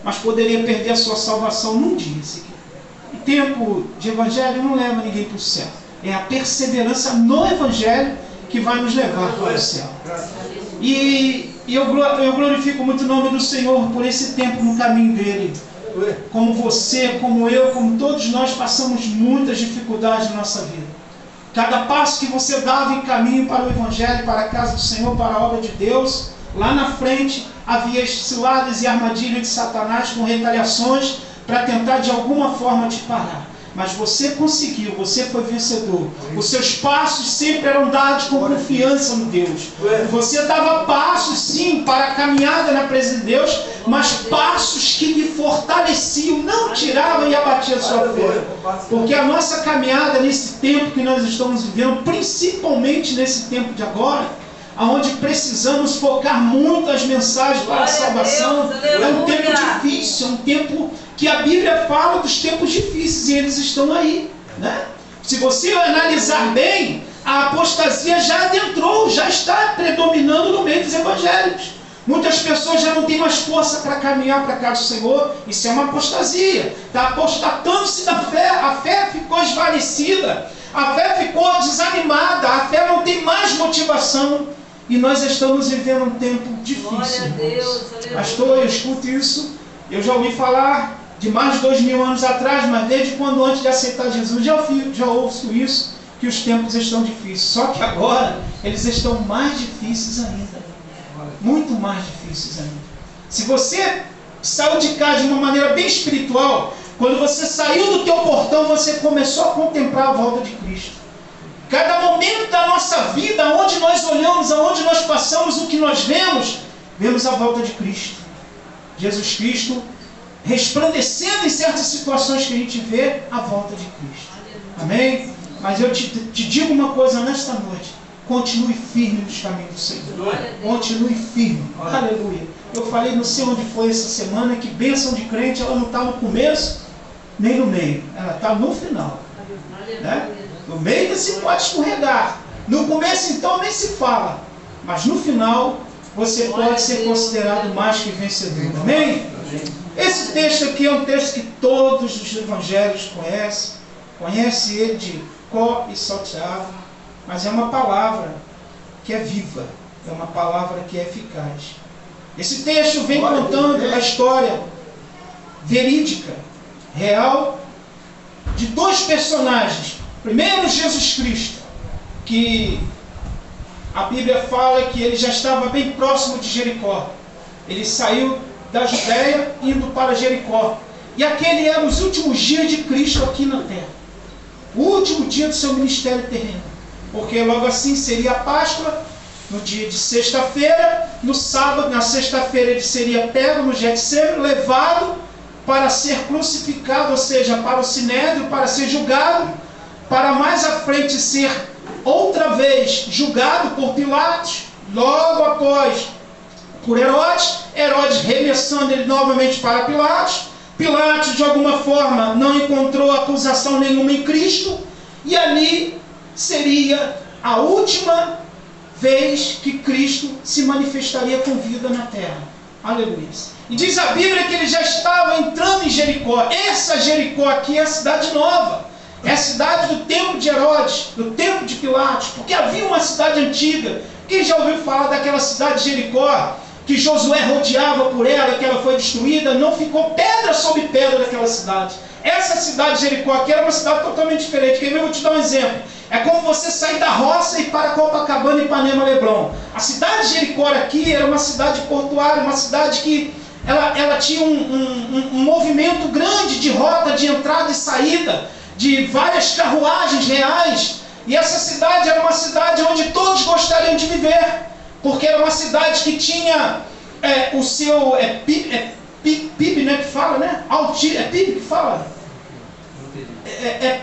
mas poderia perder a sua salvação num dia sequer. O tempo de evangelho não leva ninguém para o céu. É a perseverança no evangelho que vai nos levar para o céu. E eu glorifico muito o nome do Senhor por esse tempo no caminho dele. Como você, como eu, como todos nós passamos muitas dificuldades na nossa vida. Cada passo que você dava em caminho para o evangelho, para a casa do Senhor, para a obra de Deus, lá na frente havia ciladas e armadilhas de Satanás com retaliações para tentar de alguma forma te parar. Mas você conseguiu, você foi vencedor. Os seus passos sempre eram dados com confiança no Deus. Você dava passos, sim, para a caminhada na presença de Deus, mas passos que lhe fortaleciam, não tiravam e abatiam a sua fé. Porque a nossa caminhada nesse tempo que nós estamos vivendo, principalmente nesse tempo de agora, onde precisamos focar muito as mensagens para a salvação, é um tempo difícil, é um tempo que a Bíblia fala dos tempos difíceis e eles estão aí, né? Se você analisar bem, a apostasia já adentrou, já está predominando no meio dos evangélicos. Muitas pessoas já não têm mais força para caminhar para a casa do Senhor. Isso é uma apostasia. Está apostatando-se da fé. A fé ficou esvaecida. A fé ficou desanimada. A fé não tem mais motivação. E nós estamos vivendo um tempo difícil. Pastor, eu escuto isso. Eu já ouvi falar de mais de 2000 anos atrás, mas desde quando antes de aceitar Jesus, já ouço isso, que os tempos estão difíceis. Só que agora, eles estão mais difíceis ainda. Muito mais difíceis ainda. Se você saiu de casa de uma maneira bem espiritual, quando você saiu do teu portão, você começou a contemplar a volta de Cristo. Cada momento da nossa vida, onde nós olhamos, aonde nós passamos, o que nós vemos a volta de Cristo. Jesus Cristo resplandecendo em certas situações que a gente vê a volta de Cristo. Amém? Mas eu te digo uma coisa nesta noite. Continue firme nos caminhos do Senhor. Continue firme. Aleluia. Eu falei, não sei onde foi essa semana, que bênção de crente, ela não está no começo, nem no meio. Ela está no final. Né? No meio você pode escorregar. No começo, então, nem se fala. Mas no final, você pode ser considerado mais que vencedor. Amém? Esse texto aqui é um texto que todos os evangelhos conhecem. Conhece ele de có e salteado. Mas é uma palavra que é viva. É uma palavra que é eficaz. Esse texto vem contando a história verídica, real, de dois personagens. Primeiro, Jesus Cristo, que a Bíblia fala que ele já estava bem próximo de Jericó. Ele saiu da Judéia indo para Jericó. E aquele eram os últimos dias de Cristo aqui na terra. O último dia do seu ministério terreno. Porque logo assim seria a Páscoa, no dia de sexta-feira, no sábado, na sexta-feira ele seria pego no Getsêmani, levado para ser crucificado, ou seja, para o Sinédrio, para ser julgado, para mais à frente ser outra vez julgado por Pilatos, logo após por Herodes, Herodes remessando ele novamente para Pilatos. Pilatos de alguma forma não encontrou acusação nenhuma em Cristo, e ali seria a última vez que Cristo se manifestaria com vida na terra. Aleluia. E diz a Bíblia que ele já estava entrando em Jericó. Essa Jericó aqui é a cidade nova. É a cidade do tempo de Herodes, do tempo de Pilatos, porque havia uma cidade antiga. Quem já ouviu falar daquela cidade de Jericó, que Josué rodeava por ela, que ela foi destruída, não ficou pedra sobre pedra daquela cidade. Essa cidade de Jericó aqui era uma cidade totalmente diferente. Quer ver? Eu vou te dar um exemplo. É como você sair da roça e ir para Copacabana, Ipanema, Leblon. A cidade de Jericó aqui era uma cidade portuária, uma cidade que ela tinha um movimento grande de rota, de entrada e saída, de várias carruagens reais. E essa cidade era uma cidade onde todos gostariam de viver, porque era uma cidade que tinha o seu PIB, né, que fala, né? É PIB que fala?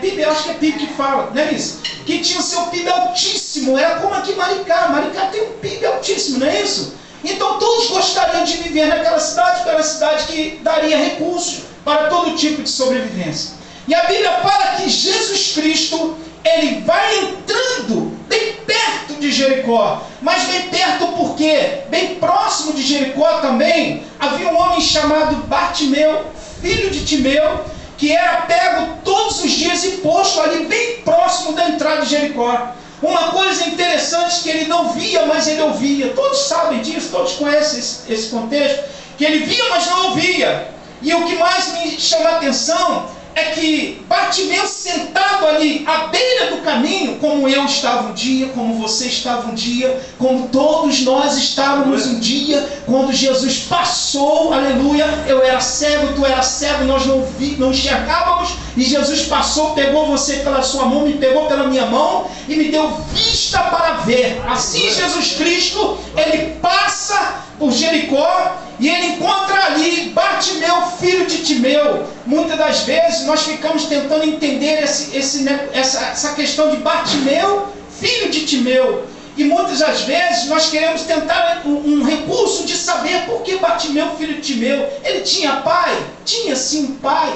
PIB, eu acho que é PIB que fala, não é isso? Que tinha o seu PIB altíssimo, era como aqui Maricá. Maricá tem um PIB altíssimo, não é isso? Então todos gostariam de viver naquela cidade, porque era uma cidade que daria recursos para todo tipo de sobrevivência. E a Bíblia fala que Jesus Cristo, ele vai entrando bem perto de Jericó. Mas bem perto por quê? Bem próximo de Jericó também havia um homem chamado Bartimeu, filho de Timeu, que era pego todos os dias e posto ali bem próximo da entrada de Jericó. Uma coisa interessante que ele não via, mas ele ouvia. Todos sabem disso, todos conhecem esse contexto, que ele via, mas não ouvia. E o que mais me chama a atenção é que Bartimeu, sentado ali à beira do caminho, como eu estava um dia, como você estava um dia, como todos nós estávamos um dia, quando Jesus passou, aleluia, eu era cego, tu era cego, nós não enxergávamos, e Jesus passou, pegou você pela sua mão, me pegou pela minha mão, e me deu vista para ver. Assim Jesus Cristo, ele passa por Jericó, e ele encontra ali Bartimeu, filho de Timeu. Muitas das vezes nós ficamos tentando entender essa questão de Bartimeu, filho de Timeu. E muitas das vezes nós queremos tentar um recurso de saber por que Bartimeu, filho de Timeu. Ele tinha pai? Tinha sim um pai.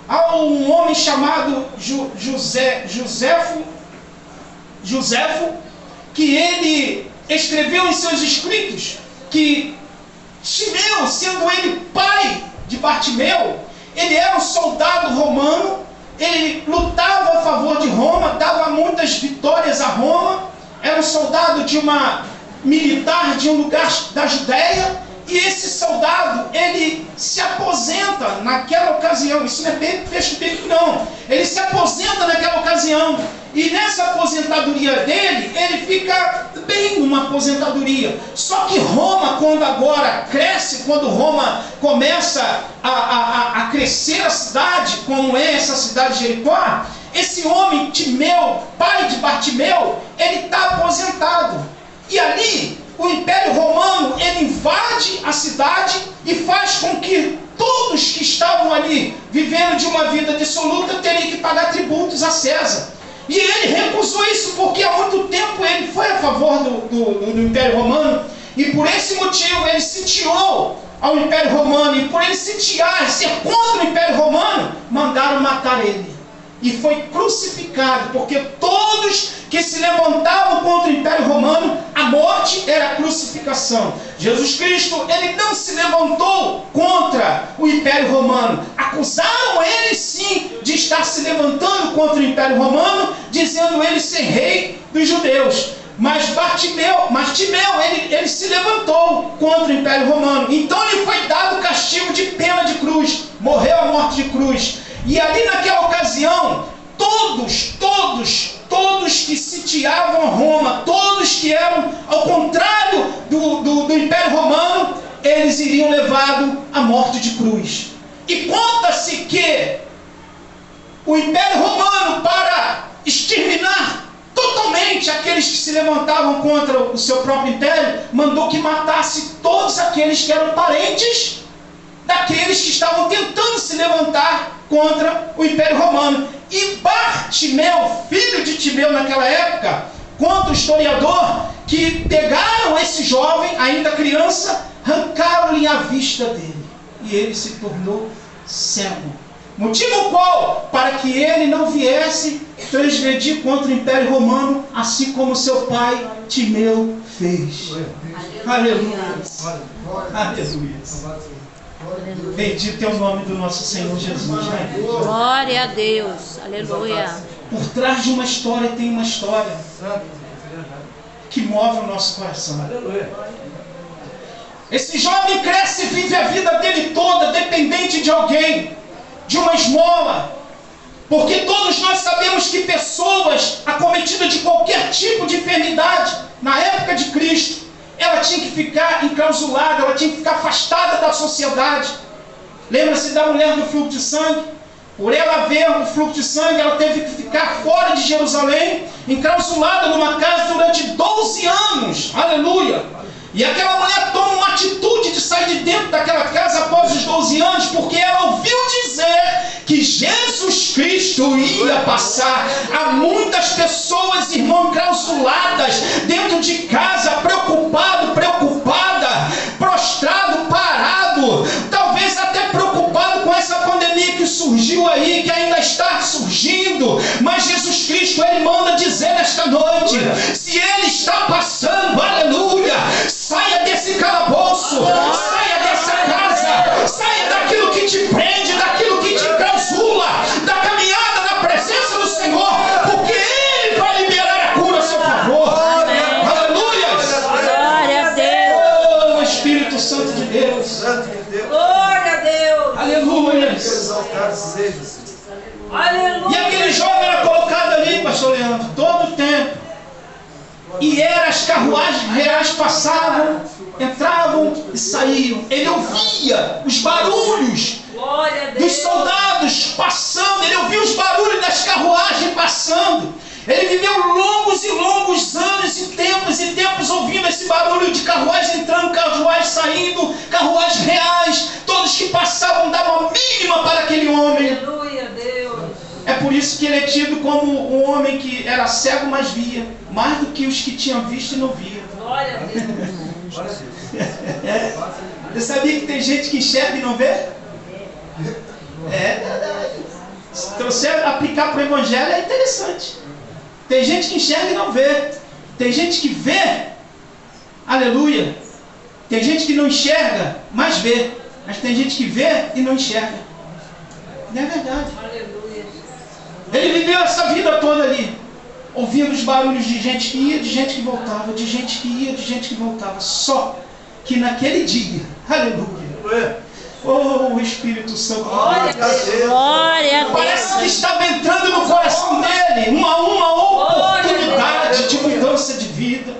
Há um homem chamado Josefo, que ele escreveu em seus escritos que Timeu, sendo ele pai de Bartimeu, ele era um soldado romano, ele lutava a favor de Roma, dava muitas vitórias a Roma, era um soldado de uma militar de um lugar da Judéia, e esse soldado, ele se aposenta naquela ocasião. Isso não é texto bíblico não, ele se aposenta naquela ocasião, e nessa aposentadoria dele, ele fica bem numa aposentadoria. Só que Roma, quando agora cresce, quando Roma começa a crescer a cidade, como é essa cidade de Jericó, esse homem, Timeu, pai de Bartimeu, ele está aposentado. E ali, o Império Romano, ele invade a cidade e faz com que todos que estavam ali, vivendo de uma vida dissoluta, teriam que pagar tributos a César. E ele recusou isso porque há muito tempo ele foi a favor do Império Romano, e por esse motivo ele sitiou ao Império Romano, e por ele sitiar, ser contra o Império Romano, mandaram matar ele. E foi crucificado, porque todos que se levantavam contra o Império Romano, a morte era a crucificação. Jesus Cristo, ele não se levantou contra o Império Romano. Acusaram ele sim de estar se levantando contra o Império Romano, dizendo ele ser rei dos judeus. Mas Timeu, ele se levantou contra o Império Romano. Então ele foi dado o castigo de pena de cruz, morreu a morte de cruz. E ali naquela ocasião, todos que sitiavam Roma, todos que eram ao contrário do Império Romano, eles iriam levado à morte de cruz. E conta-se que o Império Romano, para exterminar totalmente aqueles que se levantavam contra o seu próprio império, mandou que matasse todos aqueles que eram parentes daqueles que estavam tentando se levantar contra o Império Romano. E Bartimeu, filho de Timeu naquela época, conta o historiador que pegaram esse jovem, ainda criança, arrancaram-lhe a vista dele, e ele se tornou cego. Motivo qual? Para que ele não viesse transgredir contra o Império Romano, assim como seu pai Timeu fez. Aleluia. Aleluia. Bendito é o nome do nosso Senhor Jesus. Glória a Deus. Aleluia. Por trás de uma história tem uma história que move o nosso coração. Esse jovem cresce e vive a vida dele toda dependente de alguém, de uma esmola. Porque todos nós sabemos que pessoas acometidas de qualquer tipo de enfermidade, na época de Cristo, ela tinha que ficar enclausulada, ela tinha que ficar afastada da sociedade. Lembra-se da mulher do fluxo de sangue? Por ela ver o fluxo de sangue, ela teve que ficar fora de Jerusalém, enclausulada numa casa durante 12 anos. Aleluia! E aquela mulher toma uma atitude de sair de dentro daquela casa após os 12 anos, porque ela ouviu dizer que Jesus Cristo ia passar. Há muitas pessoas, irmão, enclausuladas dentro de casa, preocupada, prostrado, parado, talvez até preocupado com essa pandemia que surgiu aí, que ainda está surgindo. Mas Jesus Cristo, ele manda dizer nesta noite, se ele está passando E aquele jovem era colocado ali, pastor Leandro, todo o tempo. E as carruagens reais passavam, entravam e saíam. Ele ouvia os barulhos dos soldados passando. Ele ouvia os barulhos das carruagens passando. Ele viveu longos e longos anos e tempos ouvindo esse barulho de carruagem entrando, carruagem saindo, carruagens reais. Todos que passavam davam a mínima para aquele homem. Aleluia, Deus. É por isso que ele é tido como um homem que era cego, mas via, mais do que os que tinham visto e não via. Glória a Deus. Você sabia que tem gente que enxerga e não vê? É verdade. Se você aplicar para o evangelho é interessante. Tem gente que enxerga e não vê. Tem gente que vê, aleluia. Tem gente que não enxerga, mas vê. Mas tem gente que vê e não enxerga. Não é verdade. Aleluia. Ele viveu essa vida toda ali, ouvindo os barulhos de gente que ia, de gente que voltava, de gente que ia, de gente que voltava. Só que naquele dia, aleluia, oh Espírito Santo, Glória a Deus. parece que estava entrando no coração dele uma oportunidade de mudança de vida.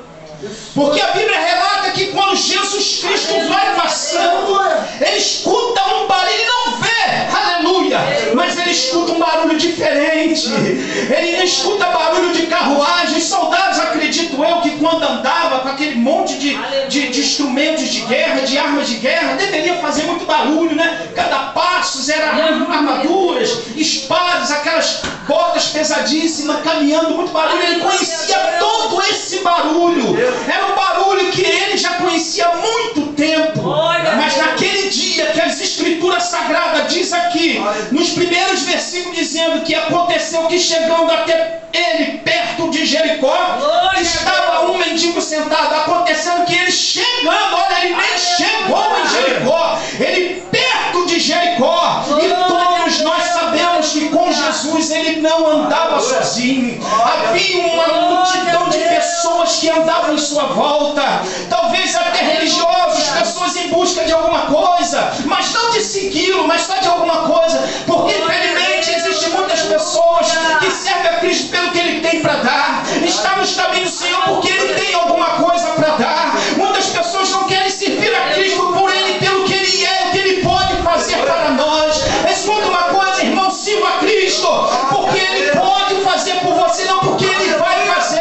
Porque a Bíblia relata que quando Jesus Cristo vai passando, ele escuta um barulho, ele não vê, aleluia, mas ele escuta um barulho diferente. Ele não escuta barulho de carruagem. Os soldados, acredito eu, que quando andava com aquele monte de instrumentos de guerra, de armas de guerra, deveria fazer muito barulho, né? Cada passo era armaduras, espadas, aquelas botas pesadíssimas, caminhando, muito barulho. Ele conhecia todo esse barulho. Era um barulho que ele já conhecia há muito tempo. Mas naquele dia que as Escrituras Sagradas diz aqui, nos primeiros versículos, dizendo que aconteceu que chegando até ele perto de Jericó, estava um mendigo sentado. Acontecendo que ele chegando, olha, ele nem chegou em Jericó, ele perto de Jericó. E todos nós sabemos que com Jesus ele não andava sozinho. Havia uma multidão de pessoas que andavam em sua volta, talvez até religiosos, pessoas em busca de alguma coisa, mas não de segui-lo, mas só de alguma coisa, porque infelizmente existem muitas pessoas que servem a Cristo pelo que ele tem para dar, está nos caminhos do Senhor porque ele tem alguma coisa para dar. Muitas pessoas não querem servir a Cristo por ele, pelo que ele é, o que ele pode fazer para nós. Escuta uma coisa, irmão, sirva a Cristo porque ele pode fazer por você, não porque ele vai fazer,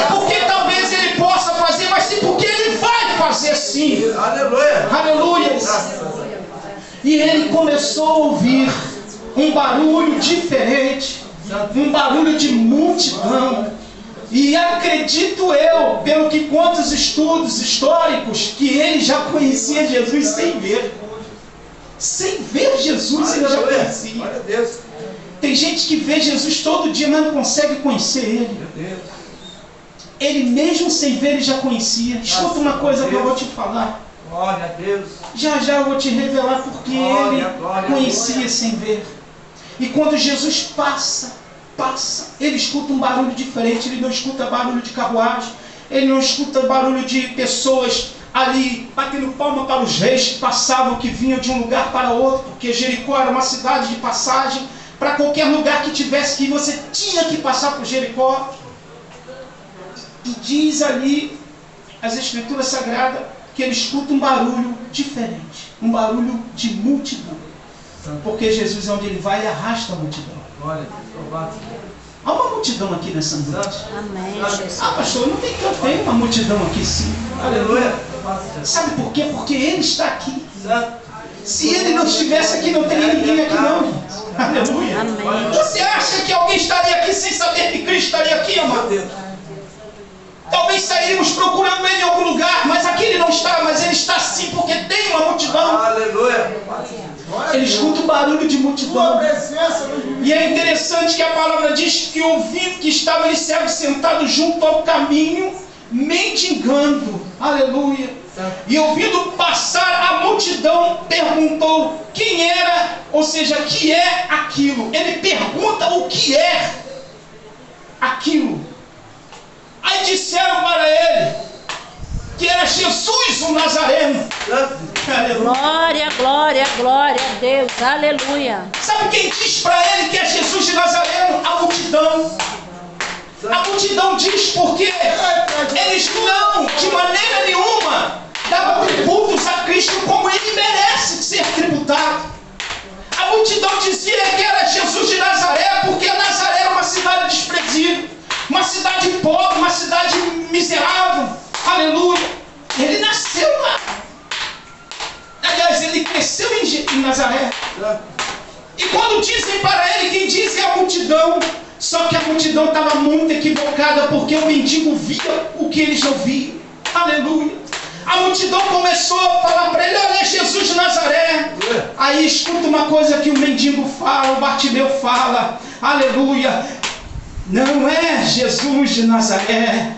porque talvez ele possa fazer, mas sim porque ele vai fazer sim. Aleluia. Aleluia. E ele começou a ouvir um barulho diferente, um barulho de multidão. E acredito eu, pelo que conta os estudos históricos, que ele já conhecia Jesus sem ver. Sem ver Jesus, ele já conhecia. Tem gente que vê Jesus todo dia, mas não consegue conhecer ele. Ele mesmo sem ver, ele já conhecia. Escuta uma coisa que eu vou te falar. Glória a Deus. Já eu vou te revelar porque ele conhecia sem ver. E quando Jesus passa, ele escuta um barulho diferente. Ele não escuta barulho de carruagem, ele não escuta barulho de pessoas ali batendo palma para os reis que passavam, que vinham de um lugar para outro, porque Jericó era uma cidade de passagem. Para qualquer lugar que tivesse que ir, você tinha que passar por Jericó. E diz ali as Escrituras Sagradas que ele escuta um barulho diferente, um barulho de multidão, porque Jesus, onde ele vai, ele arrasta a multidão. Há uma multidão aqui nessa noite. Amém, Jesus. Ah, pastor, não tem tanto, tem uma multidão aqui sim. Aleluia. Sabe por quê? Porque ele está aqui. Se ele não estivesse aqui, não teria ninguém aqui não. Aleluia. Amém. Você acha que alguém estaria aqui sem saber que Cristo estaria aqui, amado? Talvez sairíamos procurando ele em algum lugar, mas aqui ele não está, mas ele está sim, porque tem uma multidão. Aleluia. Ele escuta o barulho de multidão. E é interessante que a palavra diz que ouvindo que estava ali cego sentado junto ao caminho, mendigando. Aleluia. E ouvindo passar a multidão, perguntou quem era, ou seja, que é aquilo. Ele pergunta o que é aquilo. Aí disseram para ele: que era Jesus o Nazareno. Glória, glória, glória a Deus. Aleluia. Sabe quem diz para ele que é Jesus de Nazareno? A multidão. A multidão diz porque eles não, de maneira nenhuma, davam tributos a Cristo como ele merece ser tributado. A multidão dizia que era Jesus de Nazaré porque Nazaré era uma cidade desprezível, uma cidade pobre, uma cidade miserável. Aleluia. Ele nasceu lá. Aliás, ele cresceu em Nazaré. E quando dizem para ele, quem diz é a multidão. Só que a multidão estava muito equivocada, porque o mendigo via o que eles não viam. Aleluia. A multidão começou a falar para ele: olha, é Jesus de Nazaré. Aí escuta uma coisa que o mendigo fala, o Bartimeu fala. Aleluia. Não é Jesus de Nazaré,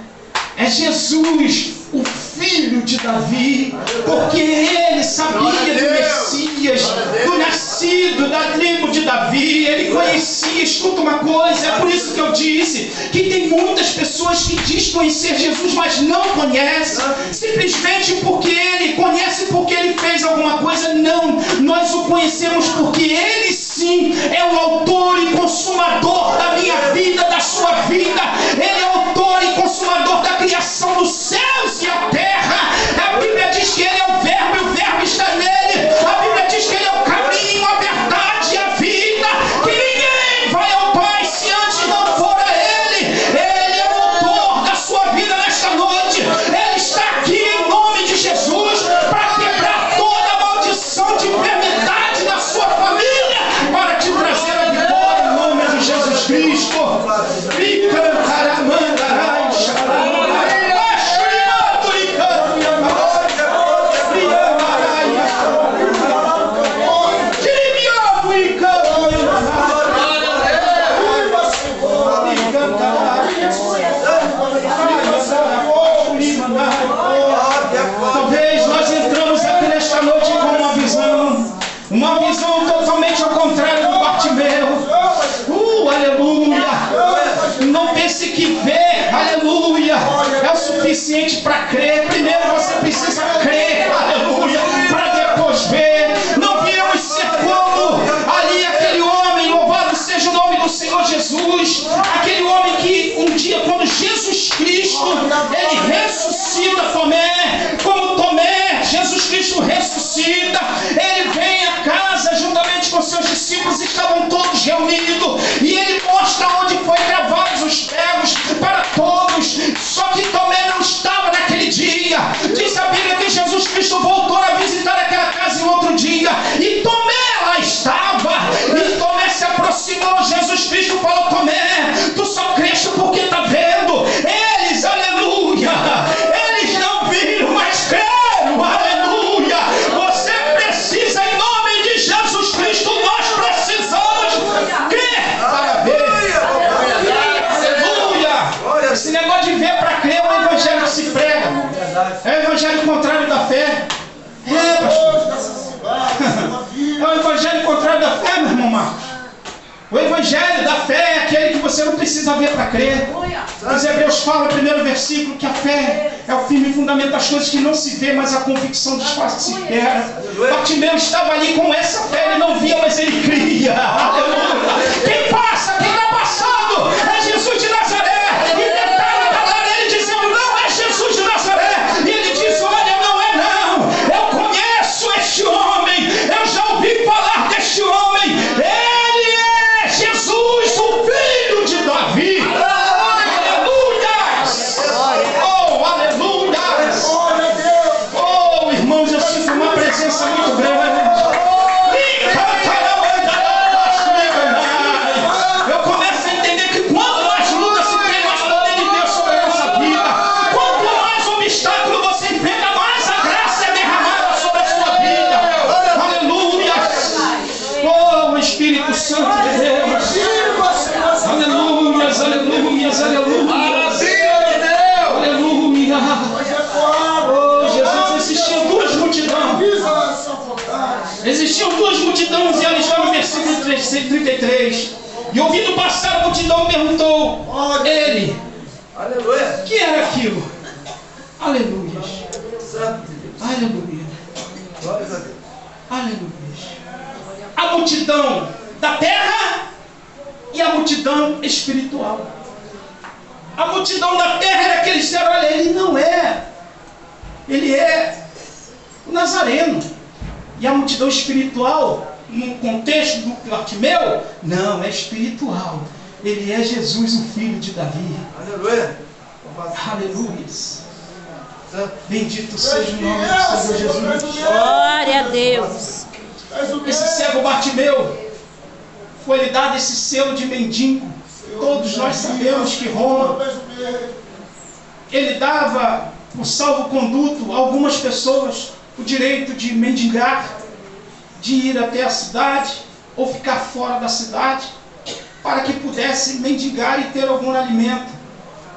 é Jesus, o filho de Davi, porque ele sabia do Messias, do nascido da tribo de Davi. Ele conhecia. Escuta uma coisa, é por isso que eu disse que tem muitas pessoas que dizem conhecer Jesus, mas não conhecem, simplesmente porque ele conhece, porque ele fez alguma coisa. Não, nós o conhecemos porque ele sim é o autor e consumador da minha vida, da sua vida. Ele é o autor e consumador da criação dos céus e a terra. A Bíblia diz que ele é o verbo e o verbo está nele. A Bíblia diz que ele é o caminho, a verdade e a vida, que ninguém vai ao Pai se antes não for a ele. Ele é o autor da sua vida nesta noite. Ele está aqui em nome de Jesus para quebrar toda a maldição de enfermidade na sua família, para te trazer a vitória em nome de Jesus Cristo. Talvez nós entramos aqui nesta noite com uma visão totalmente ao contrário do Bartimeu. Aleluia. Não pense que ver, aleluia, é o suficiente para crer. Primeiro você precisa crer, aleluia, para depois ver. Não viemos ser como ali aquele homem, louvado seja o nome do Senhor Jesus, aquele homem que um dia, quando Jesus Cristo, ele ressuscita Tomé, como Tomé, Jesus Cristo ressuscita, ele vem à casa juntamente com seus discípulos, estavam todos reunidos, e ele mostra onde foi gravados os pregos para todos. Só que Tomé não estava naquele dia. Diz a Bíblia que Jesus Cristo voltou a visitar aquela casa em outro dia, e Tomé lá estava, e Tomé se aproximou. Jesus Cristo falou: Tomé, tu só creste porque está vendo. Eles, aleluia, eles não viram, mas creram, aleluia. Você precisa, em nome de Jesus Cristo, nós precisamos crer para ver. Aleluia. Esse negócio de ver para crer é o evangelho que se prega, é o evangelho contrário da fé. É, pastor, é o evangelho contrário da fé, meu irmão Marcos. O evangelho da fé é aquele que você não precisa ver para crer. Os Hebreus falam no primeiro versículo que a fé é o firme fundamento das coisas que não se vê, mas a convicção dos fatos que se espera. Bartimeu estava ali com essa fé, ele não via, mas ele cria. Aleluia. Quem passa, quem está passando, é Jesus de Nazaré. E detalhe, para ele dizendo: não é Jesus de Nazaré. E ele diz: olha, não é não. Eu conheço este homem, eu já ouvi falar deste homem. Ele é Jesus, o filho de Davi. Aleluia! Oh, aleluia! Oh, irmãos, eu sinto uma presença muito grande. Eu começo a entender que quanto mais luta se tem, mais poder de Deus sobre a nossa vida. Quanto mais obstáculo você enfrenta, mais a graça é derramada sobre a sua vida. Aleluia! Oh, Espírito Santo de Deus. Aleluias, aleluias, aleluias. Aleluia. Oh, Jesus, existiam duas multidões. Existiam duas multidões, e ela está no versículo 33. E ouvindo passar, a multidão perguntou: ele, Aleluia. que era aquilo? Aleluia. Santo de Deus. Aleluia. Glória a Deus. Aleluia. A multidão da terra e a multidão espiritual. A multidão da terra era aqueles que disseram, olha, ele não é. Ele é o Nazareno. E a multidão espiritual, no contexto do Bartimeu, não, é espiritual. Ele é Jesus, o filho de Davi. Aleluia. Aleluia. Bendito seja o nome do Senhor Jesus. Glória a Deus. Esse cego Bartimeu foi-lhe dado esse selo de mendigo. Todos nós sabemos que Roma, ele dava por salvo-conduto a algumas pessoas o direito de mendigar, de ir até a cidade ou ficar fora da cidade, para que pudesse mendigar e ter algum alimento.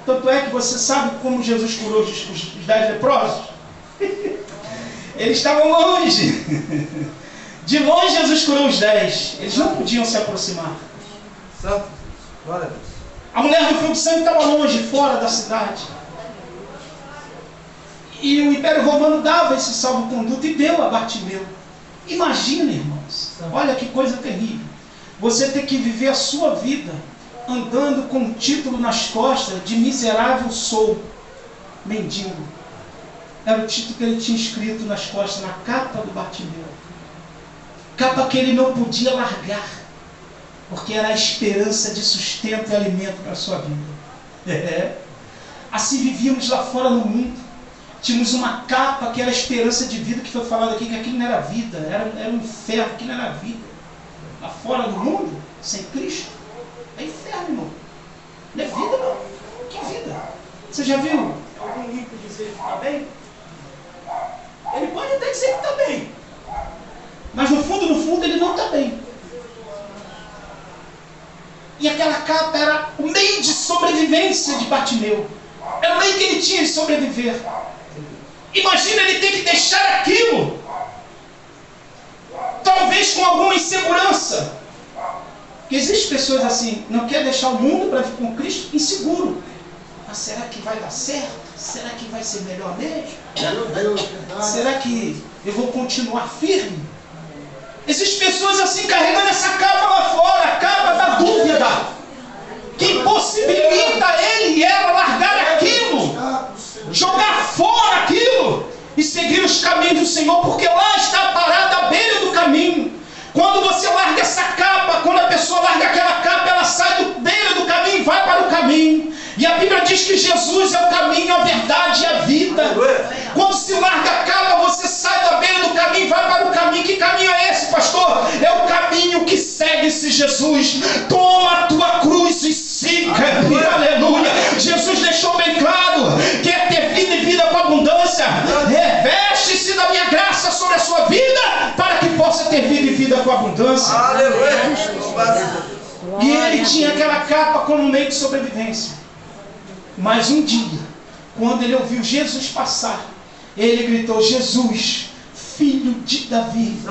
Tanto é que você sabe como Jesus curou os 10 leprosos? Eles estavam longe. De longe Jesus curou os 10. Eles não podiam se aproximar. Santo. Glória a Deus. A mulher do fluxo de sangue estava longe, fora da cidade. E o Império Romano dava esse salvo-conduto e deu a Bartimeu. Imagina, irmãos. Olha que coisa terrível. Você ter que viver a sua vida andando com o título nas costas de miserável sou, mendigo. Era o título que ele tinha escrito nas costas, na capa do Bartimeu. Capa que ele não podia largar, porque era a esperança de sustento e alimento para a sua vida. Assim vivíamos lá fora no mundo. Tínhamos uma capa que era a esperança de vida, que foi falado aqui, que aquilo não era vida, era um inferno, aquilo não era vida. Lá fora no mundo, sem Cristo, é inferno, irmão. Não é vida, não. Que vida? Você já viu algum ímpio dizer que está bem? Ele pode até dizer que está bem, mas no fundo, ele não está bem. E aquela capa era o meio de sobrevivência de Bartimeu. Era o meio que ele tinha de sobreviver. Imagina ele ter que deixar aquilo, talvez com alguma insegurança. Porque existem pessoas assim, não quer deixar o mundo para vir com Cristo, inseguro. Mas será que vai dar certo? Será que vai ser melhor mesmo? Será que eu vou continuar firme? Existem pessoas assim carregando essa capa lá fora, a capa da dúvida, que impossibilita ele e ela largar aquilo, jogar fora aquilo e seguir os caminhos do Senhor, porque lá está parada à beira do caminho. Quando você larga essa capa, quando a pessoa larga aquela capa, ela sai do beira do caminho e vai para o caminho. E a Bíblia diz que Jesus é o caminho, a verdade e a vida. Quando se larga a capa, você sai da beira do caminho e vai para o caminho. Que caminho é esse, pastor? É o caminho que segue-se Jesus. Toma a tua cruz e siga. Aleluia. Jesus deixou bem claro: quer ter vida e vida com abundância, reveste-se da minha graça sobre a sua vida, para que possa ter vida e vida com abundância. Aleluia. E ele tinha aquela capa como meio de sobrevivência. Mas um dia, quando ele ouviu Jesus passar, ele gritou: Jesus, filho de Davi,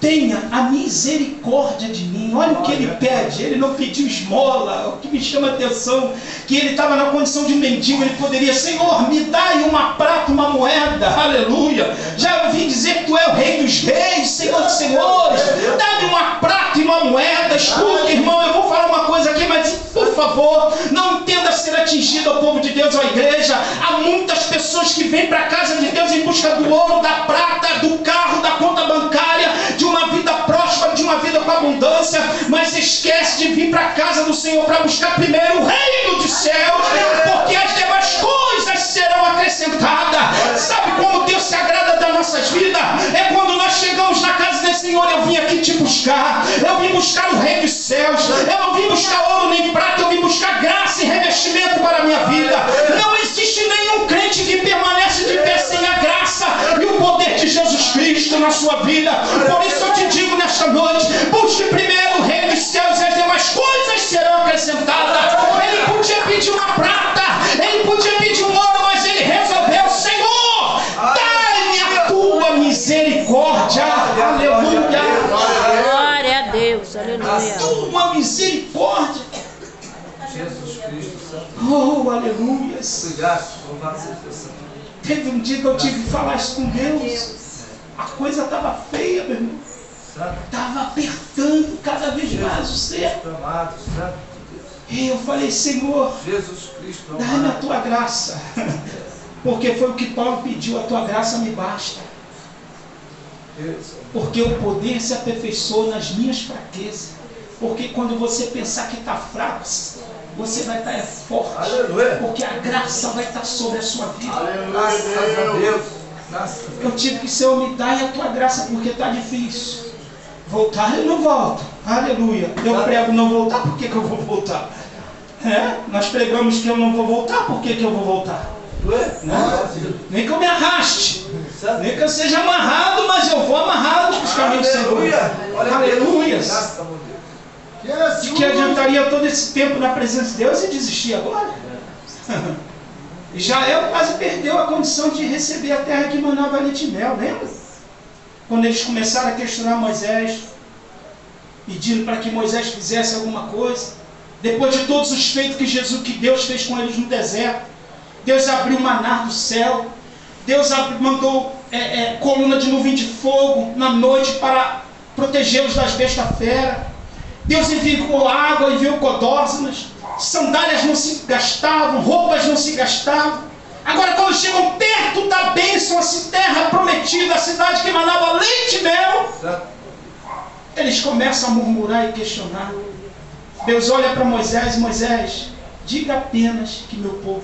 tenha a misericórdia de mim. Olha o que ele pede. Ele não pediu esmola. O que me chama a atenção, que ele estava na condição de um mendigo. Ele poderia: Senhor, me dá aí uma prata, uma moeda. Aleluia. Já ouvi dizer que tu é o rei dos reis, Senhor dos senhores. Dá-me uma prata e uma moeda. Escuta, irmão, eu vou falar uma coisa aqui, mas por favor, não entenda ser atingido ao povo de Deus, à igreja. Há muitas pessoas que vêm para a casa de Deus em busca do ouro, da prata, do carro, da conta bancária, de uma vida próspera, de uma vida com abundância, mas esquece de vir para a casa do Senhor para buscar primeiro o reino dos céus, porque as demais coisas serão acrescentadas. Sabe como Deus se agrada das nossas vidas? É quando nós chegamos na casa do Senhor: eu vim aqui te buscar, eu vim buscar o reino dos céus, eu não vim buscar ouro nem prata, eu vim buscar graça e revestimento para a minha vida. Não existe nenhum crente que permanece de pé sem a graça e o poder de Jesus Cristo na sua vida. Por isso eu te digo nesta noite: busque primeiro o reino dos céus e as demais coisas serão acrescentadas. Ele podia pedir uma prata, ele podia pedir um ouro, mas ele resolveu: Senhor, dai-me a tua misericórdia. Aleluia. Glória a Deus. Aleluia. Tua misericórdia. Jesus Cristo Santo. Oh, aleluia. Obrigado. Louvado seja Deus Santo. Teve um dia que eu tive que falar isso com Deus. A coisa estava feia, meu irmão. Estava apertando cada vez mais o ser. Amado, Santo de Deus. E eu falei, Senhor, Jesus Cristo, dá-me a amado. tua graça. Porque foi o que Paulo pediu, a tua graça me basta. Porque o poder se aperfeiçoa nas minhas fraquezas. Porque quando você pensar que está fraco, você vai estar forte. Aleluia. Porque a graça vai estar sobre a sua vida. Graças a Deus. Graças a Eu Deus. tive que ser me dá a tua graça, porque está difícil. Voltar eu não volto. Aleluia. Eu prego não voltar, por que eu vou voltar? Nós pregamos que eu não vou voltar, por que eu vou voltar? Nem que eu me arraste. Nem que eu seja amarrado, mas eu vou amarrado para os caminhos do Senhor. Aleluia. De que adiantaria todo esse tempo na presença de Deus e desistir agora? Israel quase perdeu a condição de receber a terra que manava leite e mel, lembra? Quando eles começaram a questionar Moisés, pedindo para que Moisés fizesse alguma coisa, depois de todos os feitos que Deus fez com eles no deserto, Deus abriu maná do céu, Deus mandou coluna de nuvem de fogo na noite para protegê-los das bestas feras. Deus enviou água, enviou codornas, sandálias não se gastavam, roupas não se gastavam. Agora, quando chegam perto da bênção, a terra prometida, a cidade que manava leite e mel, eles começam a murmurar e questionar. Deus olha para Moisés, diga apenas que meu povo